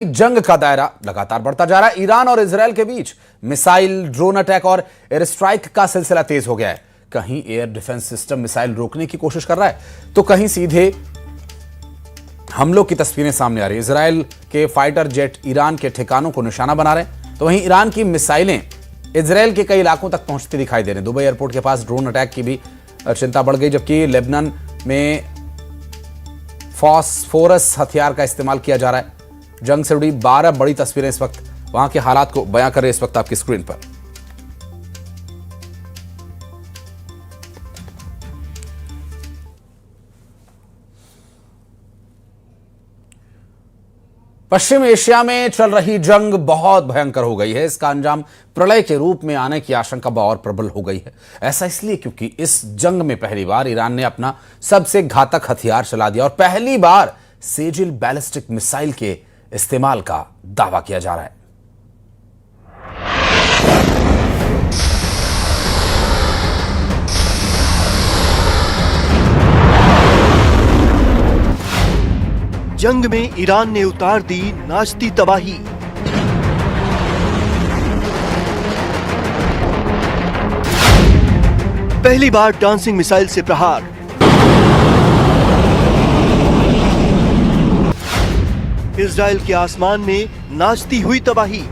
जंग का दायरा लगातार बढ़ता जा रहा है। ईरान और इजरायल के बीच मिसाइल, ड्रोन अटैक और एयर स्ट्राइक का सिलसिला तेज हो गया है। कहीं एयर डिफेंस सिस्टम मिसाइल रोकने की कोशिश कर रहा है तो कहीं सीधे हमलों की तस्वीरें सामने आ रही है। इजरायल के फाइटर जेट ईरान के ठिकानों को निशाना बना रहे हैं तो वहीं ईरान की मिसाइलें इजरायल के कई इलाकों तक पहुंचती दिखाई दे रही हैं। दुबई एयरपोर्ट के पास ड्रोन अटैक की भी चिंता बढ़ गई, जबकि लेबनान में फॉस्फोरस हथियार का इस्तेमाल किया जा रहा है। जंग से जुड़ी 12 बड़ी तस्वीरें इस वक्त वहां के हालात को बयां कर रहे हैं इस वक्त आपकी स्क्रीन पर। पश्चिम एशिया में चल रही जंग बहुत भयंकर हो गई है। इसका अंजाम प्रलय के रूप में आने की आशंका और प्रबल हो गई है। ऐसा इसलिए क्योंकि इस जंग में पहली बार ईरान ने अपना सबसे घातक हथियार चला दिया और पहली बार सेजिल बैलिस्टिक मिसाइल के इस्तेमाल का दावा किया जा रहा है। जंग में ईरान ने उतार दी नाचती तबाही। पहली बार डांसिंग मिसाइल से प्रहार। इजरायल के आसमान में नाचती हुई तबाही।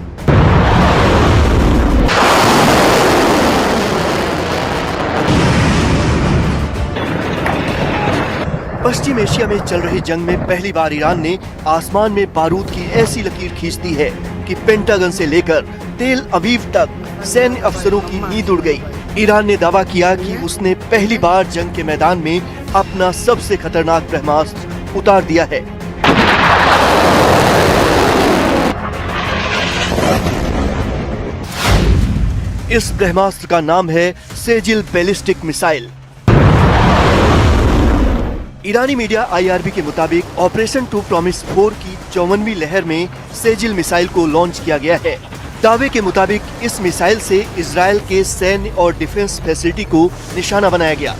पश्चिम एशिया में चल रही जंग में पहली बार ईरान ने आसमान में बारूद की ऐसी लकीर खींच दी है कि पेंटागन से लेकर तेल अवीव तक सैन्य अफसरों की नींद उड़ गई। ईरान ने दावा किया कि उसने पहली बार जंग के मैदान में अपना सबसे खतरनाक ब्रह्मास्त्र उतार दिया है। इस ब्रह्मास्त्र का नाम है सेजिल बैलिस्टिक मिसाइल। ईरानी मीडिया IRB के मुताबिक ऑपरेशन टू प्रॉमिस 4 की 54वीं लहर में सेजिल मिसाइल को लॉन्च किया गया है। दावे के मुताबिक इस मिसाइल से इजरायल के सैन्य और डिफेंस फैसिलिटी को निशाना बनाया गया।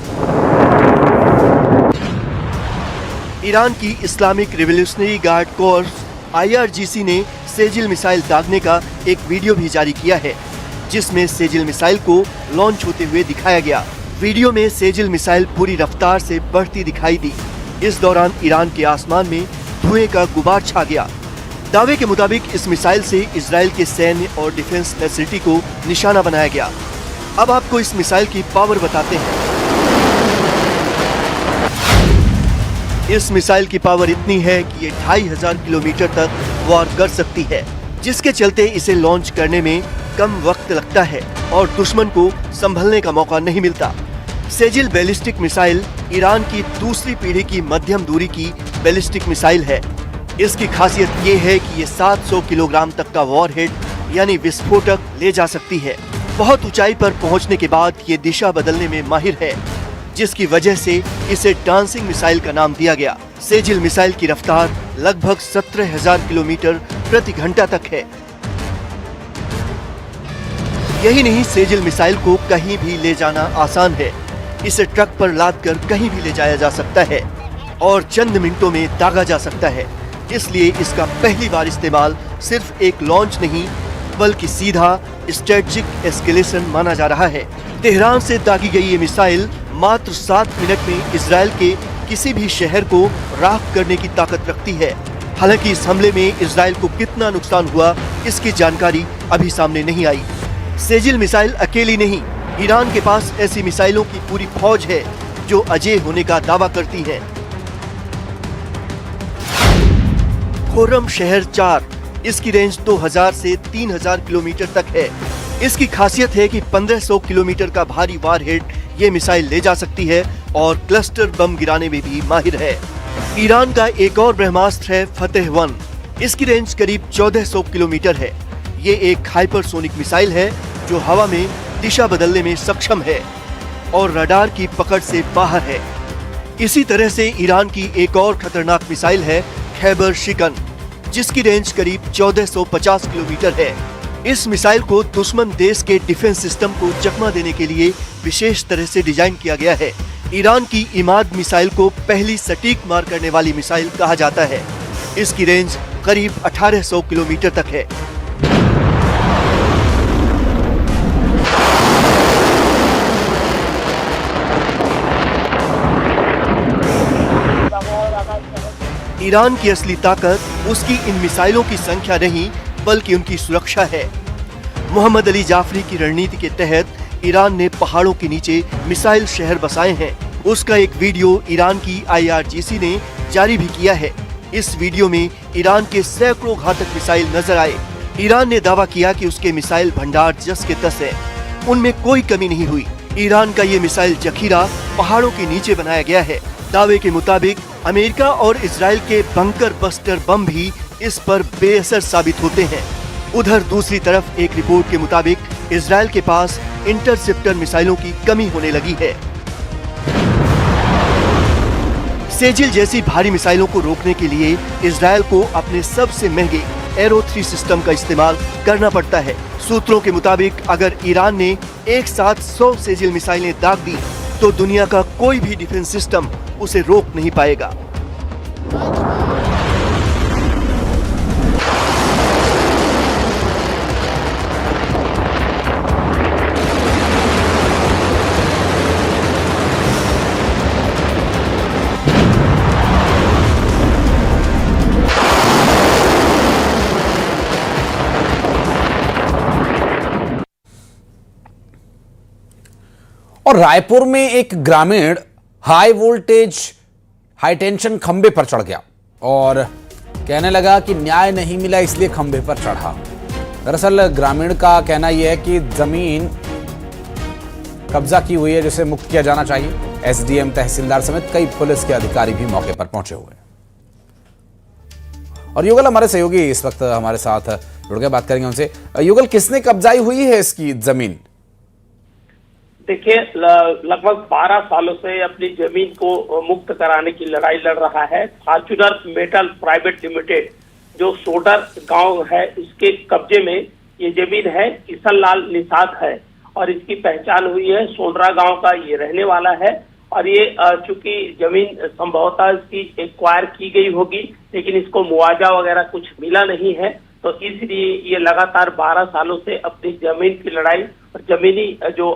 ईरान की Islamic revolutionary guard course IRGC ने सेजिल मिसाइल दागने का एक वीडियो भी जारी किया है, जिसमें सेजिल मिसाइल को लॉन्च होते हुए दिखाया गया। वीडियो में सेजिल मिसाइल पूरी रफ्तार से बढ़ती दिखाई दी। इस दौरान ईरान के आसमान में धुएं का गुबार छा गया। दावे के मुताबिक इस मिसाइल से इजरायल के सैन्य और डिफेंस फैसिलिटी को निशाना बनाया गया। अब आपको इस मिसाइल की पावर बताते हैं। इस मिसाइल की पावर इतनी है कि ये 2500 किलोमीटर तक वार कर सकती है, जिसके चलते इसे लॉन्च करने में कम वक्त लगता है और दुश्मन को संभलने का मौका नहीं मिलता। सेजिल बैलिस्टिक मिसाइल ईरान की दूसरी पीढ़ी की मध्यम दूरी की बैलिस्टिक मिसाइल है। इसकी खासियत ये है कि ये 700 किलोग्राम तक का वॉरहेड यानी विस्फोटक ले जा सकती है। बहुत ऊंचाई पर पहुंचने के बाद ये दिशा बदलने में माहिर है, जिसकी वजह से इसे डांसिंग मिसाइल का नाम दिया गया। सेजिल मिसाइल की रफ्तार लगभग 17,000 किलोमीटर प्रति घंटा तक है। यही नहीं, सेजिल मिसाइल को कहीं भी ले जाना आसान है। इसे ट्रक पर लाद कर कहीं भी ले जाया जा सकता है और चंद मिनटों में दागा जा सकता है। इसलिए इसका पहली बार इस्तेमाल सिर्फ एक लॉन्च नहीं बल्कि सीधा स्ट्रेटेजिक एस्केलेशन माना जा रहा है। तेहरान से दागी गई ये मिसाइल मात्र 7 मिनट में इजरायल के किसी भी शहर को राख करने की ताकत रखती है। हालांकि इस हमले में इजरायल को कितना नुकसान हुआ, इसकी जानकारी अभी सामने नहीं आई। सेजिल मिसाइल अकेली नहीं, ईरान के पास ऐसी मिसाइलों की पूरी फौज है जो अजेय होने का दावा करती है। खुर्रम शहर 4, इसकी रेंज 2000 से 3000 किलोमीटर तक है। इसकी खासियत है कि 1500 किलोमीटर का भारी वारहेड ये मिसाइल ले जा सकती है और क्लस्टर बम गिराने में भी माहिर है। ईरान का एक और ब्रह्मास्त्र है फतेह 1। इसकी रेंज करीब 1400 किलोमीटर है। ये एक हाइपरसोनिक मिसाइल है जो हवा में दिशा बदलने में सक्षम है और रडार की पकड़ से बाहर है। इसी तरह से ईरान की एक और खतरनाक मिसाइल है खैबर शिकन, जिसकी रेंज करीब 1450 किलोमीटर है। इस मिसाइल को दुश्मन देश के डिफेंस सिस्टम को चकमा देने के लिए विशेष तरह से डिजाइन किया गया है। ईरान की इमाद मिसाइल को पहली सटीक मार करने वाली मिसाइल कहा जाता है। इसकी रेंज करीब 1800 किलोमीटर तक है। ईरान की असली ताकत उसकी इन मिसाइलों की संख्या नहीं बल्कि उनकी सुरक्षा है। मोहम्मद अली जाफरी की रणनीति के तहत ईरान ने पहाड़ों के नीचे मिसाइल शहर बसाए हैं। उसका एक वीडियो ईरान की IRGC ने जारी भी किया है। इस वीडियो में ईरान के सैकड़ों घातक मिसाइल नजर आए। ईरान ने दावा किया कि उसके मिसाइल भंडार जस के तस है, उनमें कोई कमी नहीं हुई। ईरान का ये मिसाइल जखीरा पहाड़ों के नीचे बनाया गया है। दावे के मुताबिक अमेरिका और इजराइल के बंकर बस्टर बम भी इस पर बेअसर साबित होते हैं। उधर दूसरी तरफ एक रिपोर्ट के मुताबिक इजराइल के पास इंटरसेप्टर मिसाइलों की कमी होने लगी है। सेजिल जैसी भारी मिसाइलों को रोकने के लिए इजराइल को अपने सबसे महंगे एरो 3 सिस्टम का इस्तेमाल करना पड़ता है। सूत्रों के मुताबिक अगर ईरान ने एक साथ 100 सेजिल मिसाइलें दाग दी तो दुनिया का कोई भी डिफेंस सिस्टम उसे रोक नहीं पाएगा। और रायपुर में एक ग्रामीण हाई वोल्टेज हाई टेंशन खंबे पर चढ़ गया और कहने लगा कि न्याय नहीं मिला इसलिए खंबे पर चढ़ा। दरअसल ग्रामीण का कहना यह है कि जमीन कब्जा की हुई है जिसे मुक्त किया जाना चाहिए। SDM, तहसीलदार समेत कई पुलिस के अधिकारी भी मौके पर पहुंचे हुए हैं। और युगल हमारे सहयोगी इस वक्त हमारे साथ जुड़ गए, बात करेंगे उनसे। युगल, किसने कब्जाई हुई है इसकी जमीन? देखिए, लगभग 12 सालों से अपनी जमीन को मुक्त कराने की लड़ाई लड़ रहा है फॉर्च्यूनर मेटल प्राइवेट लिमिटेड, जो सोडर गांव है, इसके कब्जे में ये जमीन है। किशन लाल निषाद है और इसकी पहचान हुई है। सोडरा गांव का ये रहने वाला है और ये चूंकि जमीन संभवतः इसकी एक्वायर की गई होगी, लेकिन इसको मुआवजा वगैरह कुछ मिला नहीं है, तो इसलिए ये लगातार 12 सालों से अपनी जमीन की लड़ाई और जमीनी जो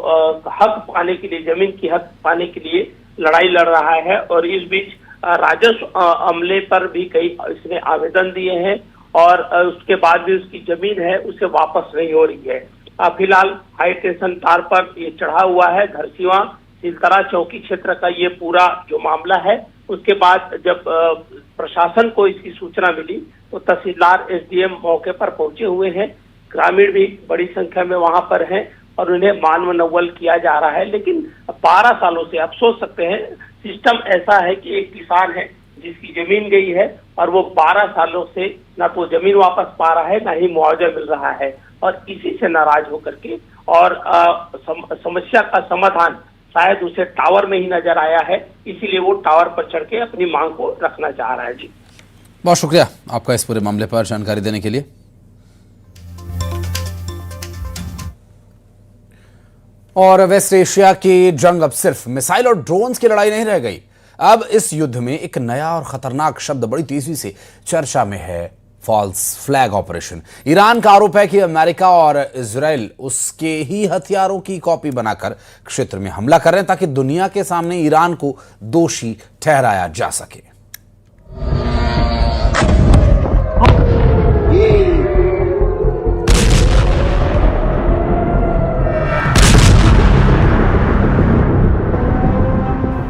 हक पाने के लिए, जमीन की हक पाने के लिए लड़ाई लड़ रहा है। और इस बीच राजस्व अमले पर भी कई इसने आवेदन दिए हैं और उसके बाद भी उसकी जमीन है उसे वापस नहीं हो रही है। फिलहाल हाई टेंशन तार पर ये चढ़ा हुआ है। धरसीवा सिलतरा चौकी क्षेत्र का ये पूरा जो मामला है, उसके बाद जब प्रशासन को इसकी सूचना मिली तो तहसीलदार SDM मौके पर पहुंचे हुए हैं। ग्रामीण भी बड़ी संख्या में वहां पर हैं और उन्हें मानवनव्वल किया जा रहा है। लेकिन 12 सालों से आप सोच सकते हैं, सिस्टम ऐसा है कि एक किसान है जिसकी जमीन गई है और वो 12 सालों से ना तो जमीन वापस पा रहा है ना ही मुआवजा मिल रहा है, और इसी से नाराज होकर के और समस्या का समाधान शायद उसे टावर में ही नजर आया है, इसीलिए वो टावर पर चढ़ के अपनी मांग को रखना चाह रहा है। जी, बहुत शुक्रिया आपका इस पूरे मामले पर जानकारी देने के लिए। और वेस्ट एशिया की जंग अब सिर्फ मिसाइल और ड्रोन्स की लड़ाई नहीं रह गई। अब इस युद्ध में एक नया और खतरनाक शब्द बड़ी तेजी से चर्चा में है, फॉल्स फ्लैग ऑपरेशन। ईरान का आरोप है कि अमेरिका और इजराइल उसके ही हथियारों की कॉपी बनाकर क्षेत्र में हमला कर रहे हैं ताकि दुनिया के सामने ईरान को दोषी ठहराया जा सके।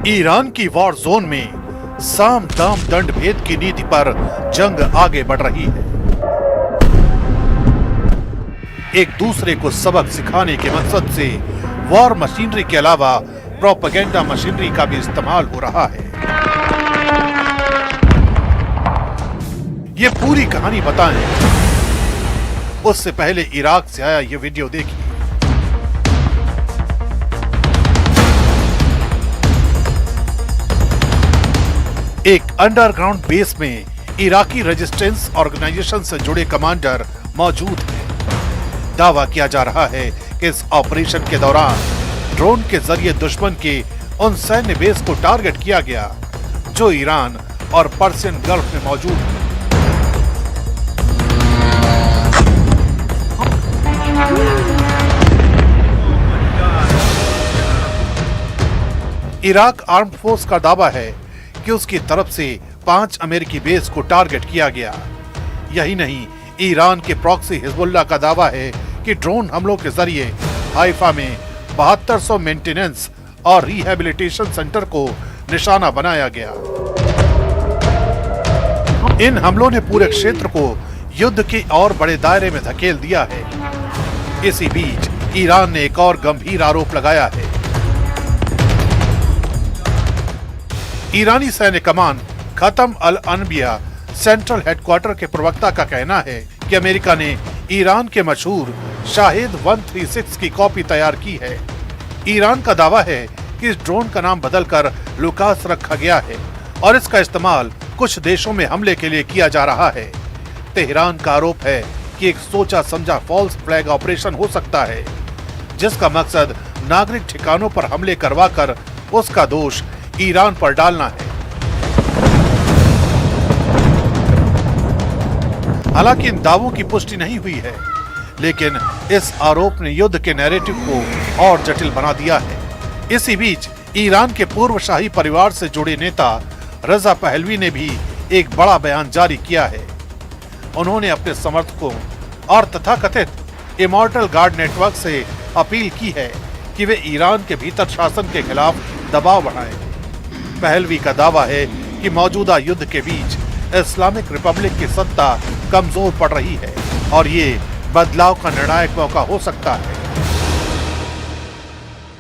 ईरान की वॉर जोन में साम दाम दंड भेद की नीति पर जंग आगे बढ़ रही है। एक दूसरे को सबक सिखाने के मकसद से वॉर मशीनरी के अलावा प्रोपेगेंडा मशीनरी का भी इस्तेमाल हो रहा है। ये पूरी कहानी बताएं, उससे पहले इराक से आया ये वीडियो देखिए। एक अंडरग्राउंड बेस में इराकी रेजिस्टेंस ऑर्गेनाइजेशन से जुड़े कमांडर मौजूद हैं। दावा किया जा रहा है कि इस ऑपरेशन के दौरान ड्रोन के जरिए दुश्मन के उन सैन्य बेस को टारगेट किया गया जो ईरान और पर्शियन गल्फ में मौजूद है। इराक आर्म फोर्स का दावा है कि उसकी तरफ से 5 अमेरिकी बेस को टारगेट किया गया। यही नहीं, ईरान के प्रॉक्सी हिजबुल्लाह का दावा है कि ड्रोन हमलों के जरिए हाइफा में 7200 मेंटेनेंस और रिहैबिलिटेशन सेंटर को निशाना बनाया गया। इन हमलों ने पूरे क्षेत्र को युद्ध के और बड़े दायरे में धकेल दिया है। इसी बीच ईरान ने एक और गंभीर आरोप लगाया है। ईरानी सैन्य कमान खत्म अल अनबिया सेंट्रल हेडक्वार्टर के प्रवक्ता का कहना है कि अमेरिका ने ईरान के मशहूर शाहिद 136 की कॉपी तैयार की है। ईरान का दावा है कि इस ड्रोन का नाम बदलकर लुकास रखा गया है और इसका इस्तेमाल कुछ देशों में हमले के लिए किया जा रहा है। तेहरान का आरोप है कि एक सोचा समझा फॉल्स फ्लैग ऑपरेशन हो सकता है, जिसका मकसद नागरिक ठिकानों पर हमले करवाकर उसका दोष ईरान पर डालना है। हालांकि इन दावों की पुष्टि नहीं हुई है, लेकिन इस आरोप ने युद्ध के नैरेटिव को और जटिल बना दिया है। इसी बीच ईरान के पूर्व शाही परिवार से जुड़े नेता रजा पहलवी ने भी एक बड़ा बयान जारी किया है। उन्होंने अपने समर्थकों और तथाकथित इमॉर्टल गार्ड नेटवर्क से अपील की है कि वे ईरान के भीतर शासन के खिलाफ दबाव बढ़ाएं। पहलवी का दावा है कि मौजूदा युद्ध के बीच इस्लामिक रिपब्लिक की सत्ता कमजोर पड़ रही है और ये बदलाव का निर्णायक मौका हो सकता है।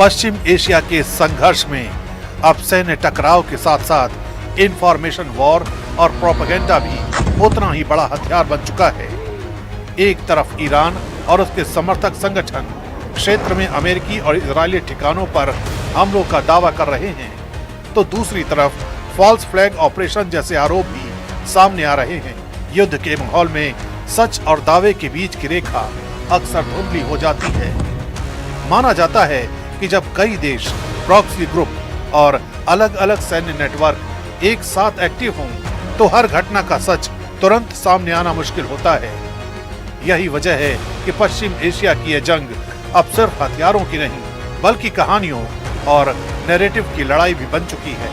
पश्चिम एशिया के संघर्ष में अब सैन्य टकराव के साथ साथ इंफॉर्मेशन वॉर और प्रोपेगेंडा भी उतना ही बड़ा हथियार बन चुका है। एक तरफ ईरान और उसके समर्थक संगठन क्षेत्र में अमेरिकी और इजरायली ठिकानों पर हमलों का दावा कर रहे हैं, तो दूसरी तरफ फॉल्स फ्लैग ऑपरेशन जैसे आरोप भी सामने आ रहे हैं। युद्ध के माहौल में सच और दावे के बीच की रेखा अक्सर धुंधली हो जाती है। माना जाता है कि जब कई देश, प्रॉक्सी ग्रुप और अलग अलग सैन्य नेटवर्क एक साथ एक्टिव हों, तो हर घटना का सच तुरंत सामने आना मुश्किल होता है। यही वजह है कि पश्चिम एशिया की यह जंग अब सिर्फ हथियारों की नहीं, बल्कि कहानियों और नैरेटिव की लड़ाई भी बन चुकी है।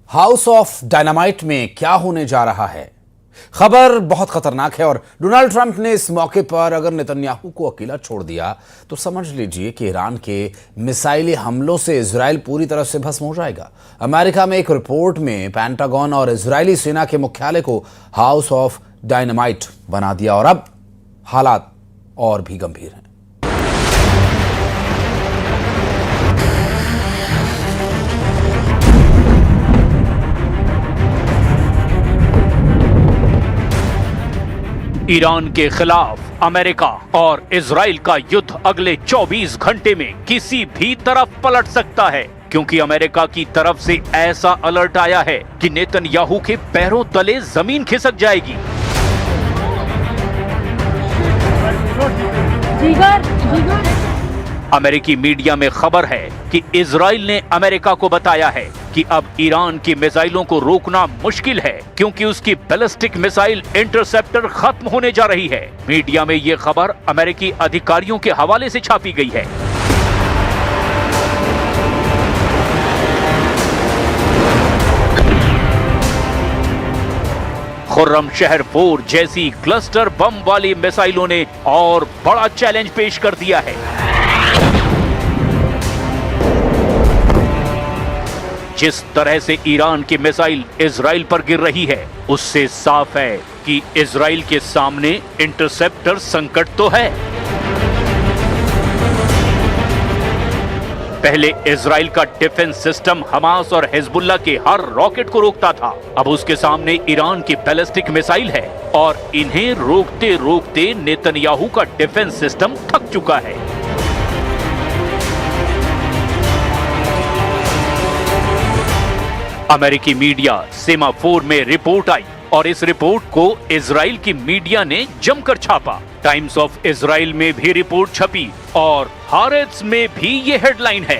हाउस ऑफ डायनामाइट में क्या होने जा रहा है? खबर बहुत खतरनाक है और डोनाल्ड ट्रंप ने इस मौके पर अगर नेतन्याहू को अकेला छोड़ दिया तो समझ लीजिए कि ईरान के मिसाइली हमलों से इजराइल पूरी तरह से भस्म हो जाएगा। अमेरिका में एक रिपोर्ट में पेंटागन और इजरायली सेना के मुख्यालय को हाउस ऑफ डायनामाइट बना दिया और अब हालात और भी गंभीर हैं। ईरान के खिलाफ अमेरिका और इजराइल का युद्ध अगले 24 घंटे में किसी भी तरफ पलट सकता है, क्योंकि अमेरिका की तरफ से ऐसा अलर्ट आया है कि नेतन्याहू के पैरों तले जमीन खिसक जाएगी। अमेरिकी मीडिया में खबर है कि इजराइल ने अमेरिका को बताया है कि अब ईरान की मिसाइलों को रोकना मुश्किल है, क्योंकि उसकी बैलिस्टिक मिसाइल इंटरसेप्टर खत्म होने जा रही है। मीडिया में यह खबर अमेरिकी अधिकारियों के हवाले से छापी गई है। खुर्रम शहर 4 जैसी क्लस्टर बम वाली मिसाइलों ने और बड़ा चैलेंज पेश कर दिया है। जिस तरह से ईरान की मिसाइल इजराइल पर गिर रही है, उससे साफ है कि इजराइल के सामने इंटरसेप्टर संकट तो है। पहले इजराइल का डिफेंस सिस्टम हमास और हिजबुल्ला के हर रॉकेट को रोकता था। अब उसके सामने ईरान की बैलिस्टिक मिसाइल है और इन्हें रोकते रोकते नेतन्याहू का डिफेंस सिस्टम थक चुका है। अमेरिकी मीडिया सेमाफोर में रिपोर्ट आई और इस रिपोर्ट को इजराइल की मीडिया ने जमकर छापा। टाइम्स ऑफ इजराइल में भी रिपोर्ट छपी और हारेट्स में भी ये हेडलाइन है।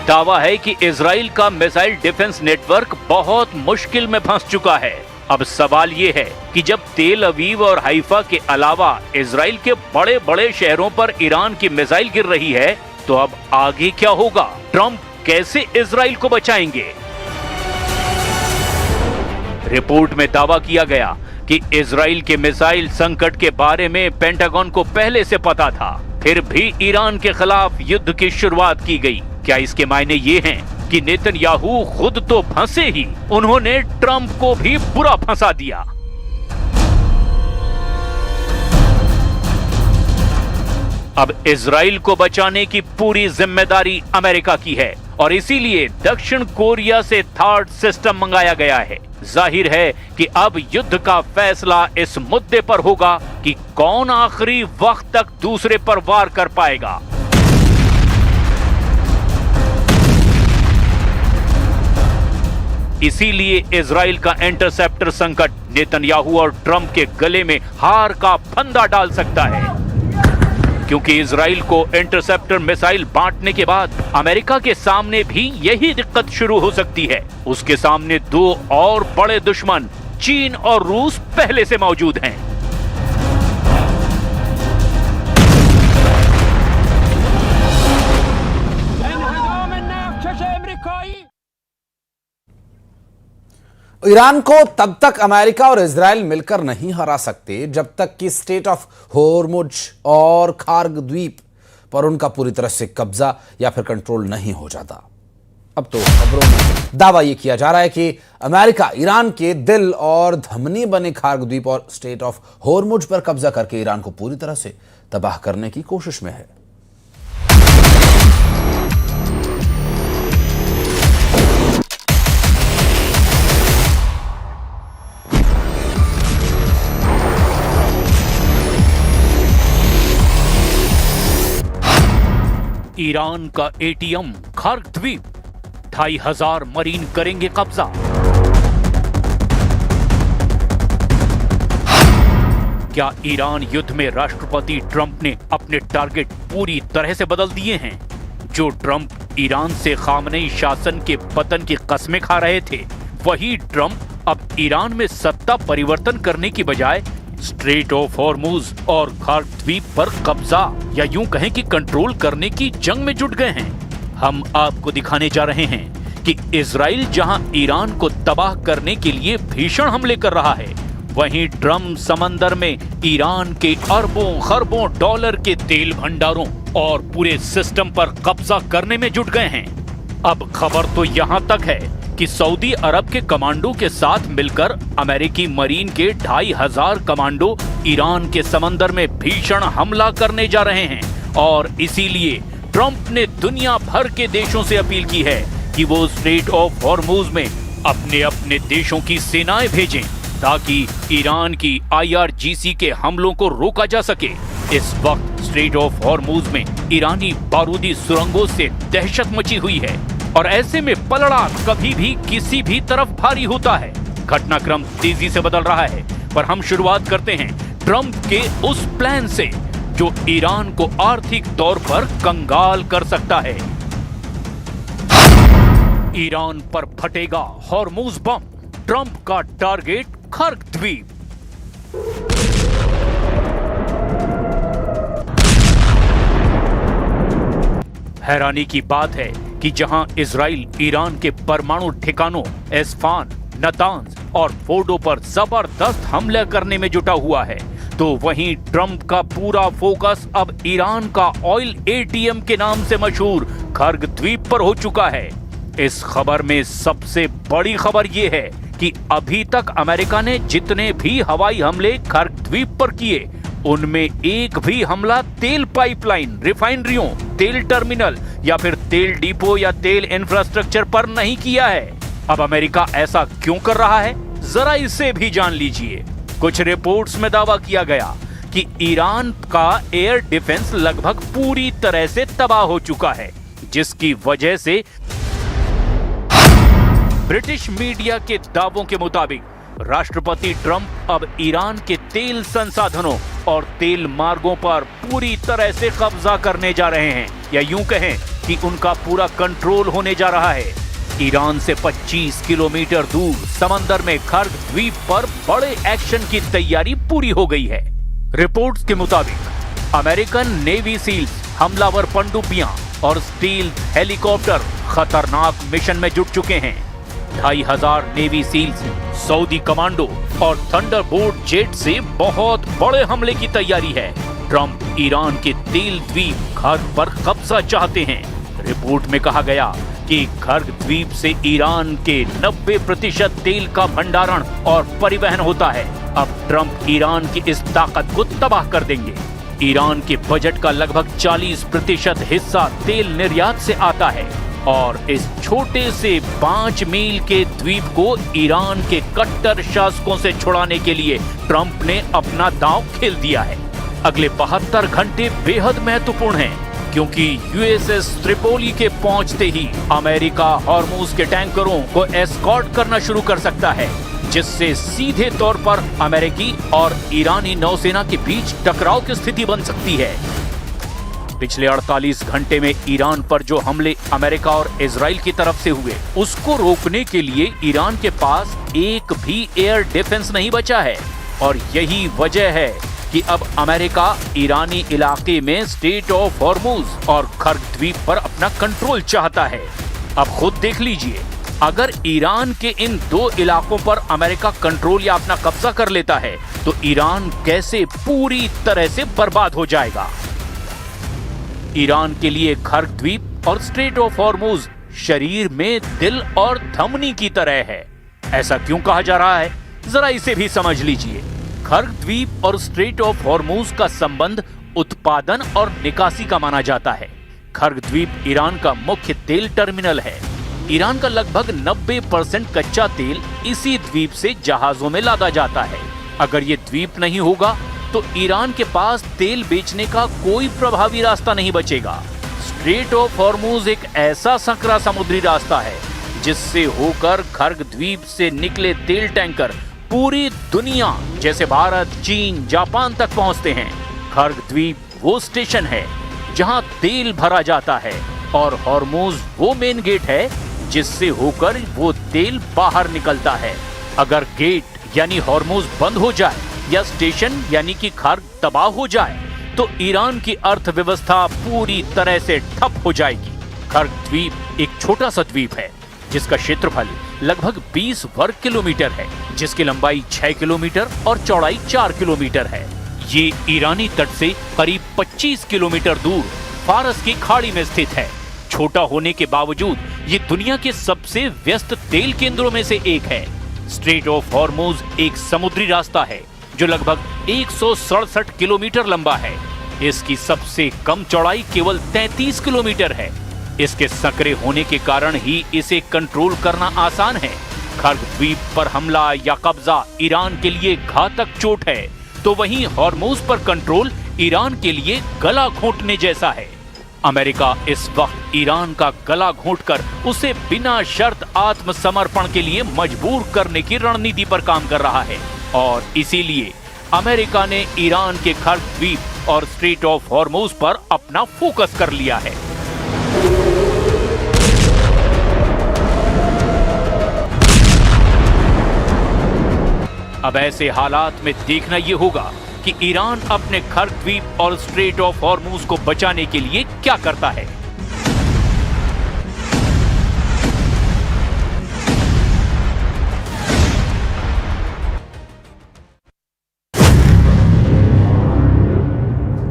दावा है कि इजराइल का मिसाइल डिफेंस नेटवर्क बहुत मुश्किल में फंस चुका है। अब सवाल ये है कि जब तेल अवीव और हाइफा के अलावा इजराइल के बड़े बड़े शहरों पर ईरान की मिसाइल गिर रही है, तो अब आगे क्या होगा? ट्रंप कैसे इजराइल को बचाएंगे? रिपोर्ट में दावा किया गया कि इजराइल के मिसाइल संकट के बारे में पेंटागन को पहले से पता था, फिर भी ईरान के खिलाफ युद्ध की शुरुआत की गई। क्या इसके मायने ये हैं कि नेतन्याहू खुद तो फंसे ही, उन्होंने ट्रंप को भी बुरा फंसा दिया? अब इजराइल को बचाने की पूरी जिम्मेदारी अमेरिका की है और इसीलिए दक्षिण कोरिया से थर्ड सिस्टम मंगाया गया है। जाहिर है कि अब युद्ध का फैसला इस मुद्दे पर होगा कि कौन आखिरी वक्त तक दूसरे पर वार कर पाएगा। इसीलिए इजराइल का इंटरसेप्टर संकट नेतन्याहू और ट्रंप के गले में हार का फंदा डाल सकता है, क्योंकि इजराइल को इंटरसेप्टर मिसाइल बांटने के बाद अमेरिका के सामने भी यही दिक्कत शुरू हो सकती है। उसके सामने दो और बड़े दुश्मन चीन और रूस पहले से मौजूद हैं। ईरान को तब तक अमेरिका और इजराइल मिलकर नहीं हरा सकते जब तक कि स्टेट ऑफ होर्मुज और खार्ग द्वीप पर उनका पूरी तरह से कब्जा या फिर कंट्रोल नहीं हो जाता। अब तो खबरों में दावा यह किया जा रहा है कि अमेरिका ईरान के दिल और धमनी बने खार्ग द्वीप और स्टेट ऑफ होर्मुज पर कब्जा करके ईरान को पूरी तरह से तबाह करने की कोशिश में है। ईरान का एटीएम खार्ग द्वीप, 2500 मरीन करेंगे कब्जा। क्या ईरान युद्ध में राष्ट्रपति ट्रंप ने अपने टारगेट पूरी तरह से बदल दिए हैं? जो ट्रंप ईरान से खामनेई शासन के पतन की कस्में खा रहे थे, वही ट्रंप अब ईरान में सत्ता परिवर्तन करने की बजाय स्ट्रेट ऑफ हॉर्मुज और खार्ग द्वीप पर कब्जा या यूं कहें कि कंट्रोल करने की जंग में जुट गए हैं। हम आपको दिखाने जा रहे हैं कि इजराइल जहां ईरान को तबाह करने के लिए भीषण हमले कर रहा है, वहीं ट्रंप समंदर में ईरान के अरबों खरबों डॉलर के तेल भंडारों और पूरे सिस्टम पर कब्जा करने में जुट गए हैं। अब खबर तो यहां तक है कि सऊदी अरब के कमांडो के साथ मिलकर अमेरिकी मरीन के 2500 कमांडो ईरान के समंदर में भीषण हमला करने जा रहे हैं और इसीलिए ट्रंप ने दुनिया भर के देशों से अपील की है कि वो स्ट्रेट ऑफ हॉर्मुज में अपने अपने देशों की सेनाएं भेजें ताकि ईरान की IRGC के हमलों को रोका जा सके। इस वक्त स्ट्रेट ऑफ हॉर्मुज में ईरानी बारूदी सुरंगों से दहशत मची हुई है और ऐसे में पलड़ा कभी भी किसी भी तरफ भारी होता है। घटनाक्रम तेजी से बदल रहा है, पर हम शुरुआत करते हैं ट्रंप के उस प्लान से जो ईरान को आर्थिक तौर पर कंगाल कर सकता है। ईरान पर फटेगा हॉर्मुज बम, ट्रंप का टारगेट खार्ग द्वीप। हैरानी की बात है कि जहां इजराइल ईरान के परमाणु ठिकानों एस्फान, नतांज और फोर्डो पर जबरदस्त हमला करने में जुटा हुआ है, तो वहीं ट्रंप का पूरा फोकस अब ईरान का ऑयल एटीएम के नाम से मशहूर खार्ग द्वीप पर हो चुका है। इस खबर में सबसे बड़ी खबर यह है कि अभी तक अमेरिका ने जितने भी हवाई हमले खार्ग द्वीप पर किए, उनमें एक भी हमला तेल पाइपलाइन, रिफाइनरियों, तेल टर्मिनल या फिर तेल डिपो या तेल इंफ्रास्ट्रक्चर पर नहीं किया है। अब अमेरिका ऐसा क्यों कर रहा है, जरा इसे भी जान लीजिए। कुछ रिपोर्ट्स में दावा किया गया कि ईरान का एयर डिफेंस लगभग पूरी तरह से तबाह हो चुका है, जिसकी वजह से ब्रिटिश मीडिया के दावों के मुताबिक राष्ट्रपति ट्रंप अब ईरान के तेल संसाधनों और तेल मार्गों पर पूरी तरह से कब्जा करने जा रहे हैं, या यूं कहें कि उनका पूरा कंट्रोल होने जा रहा है। ईरान से 25 किलोमीटर दूर समंदर में खर्ग द्वीप पर बड़े एक्शन की तैयारी पूरी हो गई है। रिपोर्ट्स के मुताबिक अमेरिकन नेवी सील्स, हमलावर पनडुब्बियां और स्टील हेलीकॉप्टर खतरनाक मिशन में जुट चुके हैं। 2500 नेवी सील्स, सऊदी कमांडो और थंडरबोल्ट जेट से बहुत बड़े हमले की तैयारी है। ट्रंप ईरान के तेल द्वीप खर्ग पर कब्जा चाहते हैं। रिपोर्ट में कहा गया कि खर्ग द्वीप से ईरान के 90% तेल का भंडारण और परिवहन होता है। अब ट्रंप ईरान की इस ताकत को तबाह कर देंगे। ईरान के बजट का लगभग 40% हिस्सा तेल निर्यात से आता है और इस छोटे से 5 मील के द्वीप को ईरान के कट्टर शासकों से छुड़ाने के लिए ट्रंप ने अपना दांव खेल दिया है। अगले 72 घंटे बेहद महत्वपूर्ण हैं, क्योंकि यूएसएस त्रिपोली के पहुंचते ही अमेरिका हॉर्मुज के टैंकरों को एस्कॉर्ट करना शुरू कर सकता है, जिससे सीधे तौर पर अमेरिकी और ईरानी नौसेना के बीच टकराव की स्थिति बन सकती है। पिछले 48 घंटे में ईरान पर जो हमले अमेरिका और इजराइल की तरफ से हुए, उसको रोकने के लिए ईरान के पास एक भी एयर डिफेंस नहीं बचा है। और यही वजह है कि अब अमेरिका ईरानी इलाके में स्टेट ऑफ हॉर्मुज और खर्ग द्वीप पर अपना कंट्रोल चाहता है। अब खुद देख लीजिए, अगर ईरान के इन 2 इलाकों पर अमेरिका कंट्रोल या अपना कब्जा कर लेता है तो ईरान कैसे पूरी तरह से बर्बाद हो जाएगा। ईरान के लिए खर्ग द्वीप और स्ट्रेट ऑफ हॉर्मुज शरीर में दिल और धमनी की तरह है। ऐसा क्यों कहा जा रहा है, जरा इसे भी समझ लीजिए। खर्ग द्वीप और स्ट्रेट ऑफ हॉर्मुज का संबंध उत्पादन और निकासी का माना जाता है। खर्ग द्वीप ईरान का मुख्य तेल टर्मिनल है। ईरान का लगभग 90% कच्चा तेल इसी द्वीप से जहाजों में लादा जाता है। अगर ये द्वीप नहीं होगा तो ईरान के पास तेल बेचने का कोई प्रभावी रास्ता नहीं बचेगा। स्ट्रेट ऑफ हॉर्मुज एक ऐसा संकरा समुद्री रास्ता है जिससे होकर खर्ग द्वीप से निकले तेल टैंकर पूरी दुनिया जैसे भारत, चीन, जापान तक पहुंचते हैं। खर्ग द्वीप वो स्टेशन है जहां तेल भरा जाता है और हॉर्मुज वो मेन गेट है जिससे होकर वो तेल बाहर निकलता है। अगर गेट यानी हॉर्मुज बंद हो जाए या स्टेशन यानी कि खर्ग तबाह हो जाए तो ईरान की अर्थव्यवस्था पूरी तरह से ठप हो जाएगी। खर्ग द्वीप एक छोटा सा द्वीप है जिसका क्षेत्रफल लगभग 20 वर्ग किलोमीटर है, जिसकी लंबाई 6 किलोमीटर और चौड़ाई 4 किलोमीटर है। ये ईरानी तट से करीब 25 किलोमीटर दूर फारस की खाड़ी में स्थित है। छोटा होने के बावजूद ये दुनिया के सबसे व्यस्त तेल केंद्रों में से एक है। स्ट्रेट ऑफ हॉर्मुज एक समुद्री रास्ता है जो लगभग 167 किलोमीटर लंबा है। इसकी सबसे कम चौड़ाई केवल 33 किलोमीटर है। इसके संकरे होने के कारण ही इसे कंट्रोल करना आसान है। खर्ग द्वीप पर हमला या कब्जा ईरान के लिए घातक चोट है, तो वहीं हॉर्मुज पर कंट्रोल ईरान के लिए गला घोंटने जैसा है। अमेरिका इस वक्त ईरान का गला घोंटकर उसे बिना शर्त आत्मसमर्पण के लिए मजबूर करने की रणनीति पर काम कर रहा है और इसीलिए अमेरिका ने ईरान के खर्ग द्वीप और स्ट्रेट ऑफ हॉर्मुज पर अपना फोकस कर लिया है। अब ऐसे हालात में देखना यह होगा कि ईरान अपने खर्ग द्वीप और स्ट्रेट ऑफ हॉर्मुज को बचाने के लिए क्या करता है।